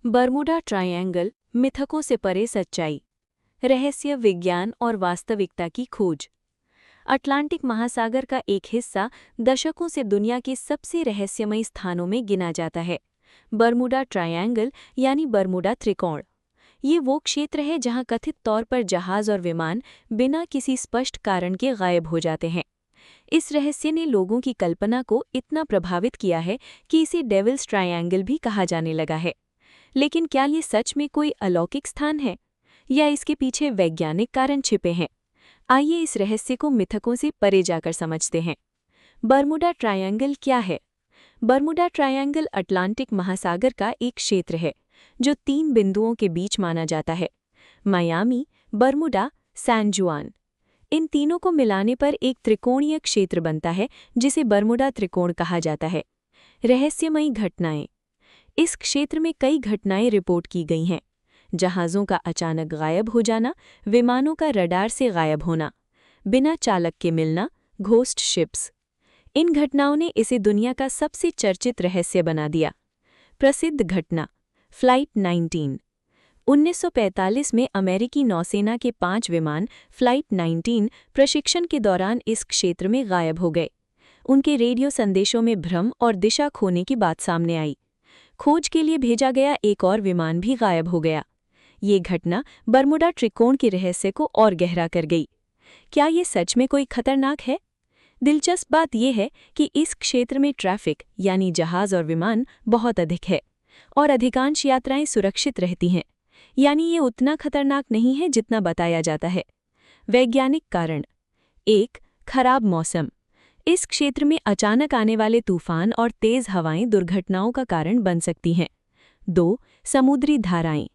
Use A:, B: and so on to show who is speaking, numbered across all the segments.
A: Bermuda triangle, मिथकों से परे सच्चाई, रहस्य, विज्ञान और वास्तविकता की खोज। अटलांटिक महासागर का एक हिस्सा दशकों से दुनिया के सबसे रहस्यमयी स्थानों में गिना जाता है। बर्मुडा ट्रायंगल यानी बर्मुडा त्रिकोण। ये वो क्षेत्र है जहां कथित तौर पर जहाज और विमान बिना किसी स्पष्ट कारण के गायब हो जाते हैं। इस रहस्य ने लोगों की कल्पना को इतना प्रभावित किया है कि इसे डेविल्स ट्रायंगल भी कहा जाने लगा है। लेकिन क्या ये सच में कोई अलौकिक स्थान है या इसके पीछे वैज्ञानिक कारण छिपे हैं? आइए इस रहस्य को मिथकों से परे जाकर समझते हैं। बर्मुडा ट्रायंगल क्या है? बर्मुडा ट्रायंगल अटलांटिक महासागर का एक क्षेत्र है जो 3 बिंदुओं के बीच माना जाता है: मायामी, बर्मुडा, सैन जुआन। इन तीनों को मिलाने पर एक त्रिकोणीय क्षेत्र बनता है जिसे बर्मुडा त्रिकोण कहा जाता है। रहस्यमयी घटनाएं। इस क्षेत्र में कई घटनाएं रिपोर्ट की गई हैं। जहाज़ों का अचानक गायब हो जाना, विमानों का रडार से गायब होना, बिना चालक के मिलना, घोस्ट शिप्स। इन घटनाओं ने इसे दुनिया का सबसे चर्चित रहस्य बना दिया। प्रसिद्ध घटना फ्लाइट 19। 1945 में अमेरिकी नौसेना के 5 विमान फ्लाइट 19 प्रशिक्षण के दौरान इस क्षेत्र में गायब हो गए। उनके रेडियो संदेशों में भ्रम और दिशा खोने की बात सामने आई। खोज के लिए भेजा गया एक और विमान भी गायब हो गया। ये घटना बर्मुडा त्रिकोण के रहस्य को और गहरा कर गई। क्या ये सच में कोई खतरनाक है? दिलचस्प बात यह है कि इस क्षेत्र में ट्रैफिक यानी जहाज और विमान बहुत अधिक है और अधिकांश यात्राएं सुरक्षित रहती हैं, यानी ये उतना खतरनाक नहीं है जितना बताया जाता है। वैज्ञानिक कारण। 1. खराब मौसम। इस क्षेत्र में अचानक आने वाले तूफान और तेज हवाएं दुर्घटनाओं का कारण बन सकती हैं। 2. समुद्री धाराएं।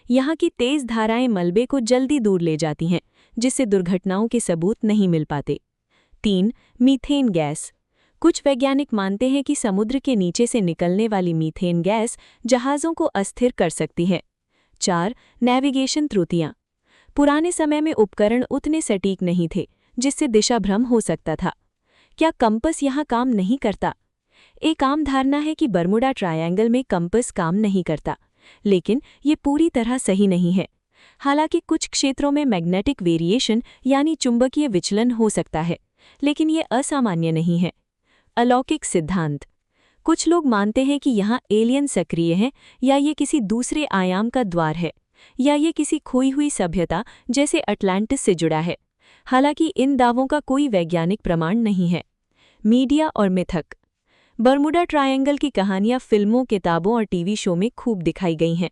A: यहाँ की तेज धाराएं मलबे को जल्दी दूर ले जाती हैं, जिससे दुर्घटनाओं के सबूत नहीं मिल पाते। 3. Methane gas. कुछ वैज्ञानिक मानते हैं कि समुद्र के नीचे से निकलने वाली मीथेन गैस जहाज़ों को अस्थिर कर सकती है। 4. नेविगेशन त्रुटियां। पुराने समय में उपकरण उतने सटीक नहीं थे, जिससे दिशा भ्रम हो सकता था। क्या कंपस यहाँ काम नहीं करता? एक आम धारणा है कि बर्मुडा ट्रायंगल में कंपस काम नहीं करता, लेकिन ये पूरी तरह सही नहीं है। हालांकि कुछ क्षेत्रों में मैग्नेटिक वेरिएशन यानी चुंबकीय विचलन हो सकता है, लेकिन ये असामान्य नहीं है। अलौकिक सिद्धांत। कुछ लोग मानते हैं कि यहाँ एलियन सक्रिय हैं, या ये किसी दूसरे आयाम का द्वार है, या ये किसी खोई हुई सभ्यता जैसे अटलांटिस से जुड़ा है। हालांकि इन दावों का कोई वैज्ञानिक प्रमाण नहीं है। मीडिया और मिथक। बर्मुडा ट्रायंगल की कहानियां फिल्मों, किताबों और टीवी शो में खूब दिखाई गई हैं।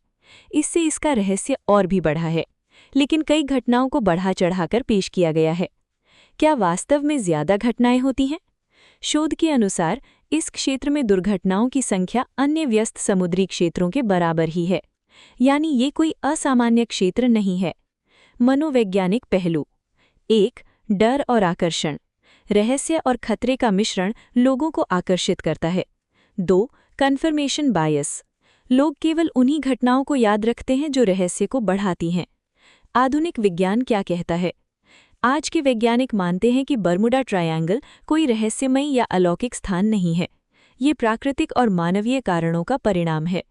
A: इससे इसका रहस्य और भी बढ़ा है, लेकिन कई घटनाओं को बढ़ा चढ़ाकर पेश किया गया है। क्या वास्तव में ज्यादा घटनाएं होती हैं? शोध के अनुसार इस क्षेत्र में दुर्घटनाओं की संख्या अन्य व्यस्त समुद्री क्षेत्रों के बराबर ही है, यानी ये कोई असामान्य क्षेत्र नहीं है। मनोवैज्ञानिक पहलू। 1. डर और आकर्षण। रहस्य और खतरे का मिश्रण लोगों को आकर्षित करता है। 2. कन्फर्मेशन बायस। लोग केवल उन्हीं घटनाओं को याद रखते हैं जो रहस्य को बढ़ाती हैं। आधुनिक विज्ञान क्या कहता है? आज के वैज्ञानिक मानते हैं कि बर्मुडा ट्रायंगल कोई रहस्यमयी या अलौकिक स्थान नहीं है। ये प्राकृतिक और मानवीय कारणों का परिणाम है।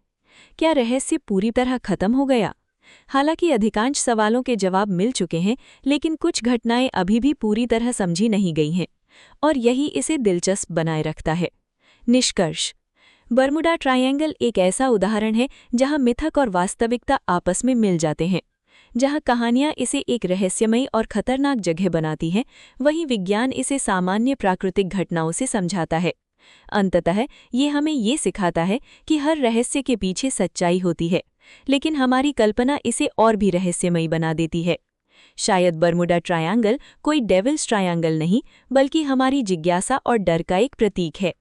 A: क्या रहस्य पूरी तरह खत्म हो गया? हालांकि अधिकांश सवालों के जवाब मिल चुके हैं, लेकिन कुछ घटनाएं अभी भी पूरी तरह समझी नहीं गई हैं, और यही इसे दिलचस्प बनाए रखता है। निष्कर्ष। बर्मुडा ट्रायंगल एक ऐसा उदाहरण है जहां मिथक और वास्तविकता आपस में मिल जाते हैं। जहां कहानियां इसे एक रहस्यमयी और खतरनाक जगह बनाती हैं, वहीं विज्ञान इसे सामान्य प्राकृतिक घटनाओं से समझाता है। अंततः ये हमें ये सिखाता है कि हर रहस्य के पीछे सच्चाई होती है, लेकिन हमारी कल्पना इसे और भी रहस्यमयी बना देती है। शायद बर्मुडा ट्रायंगल कोई डेविल्स ट्रायंगल नहीं, बल्कि हमारी जिज्ञासा और डर का एक प्रतीक है।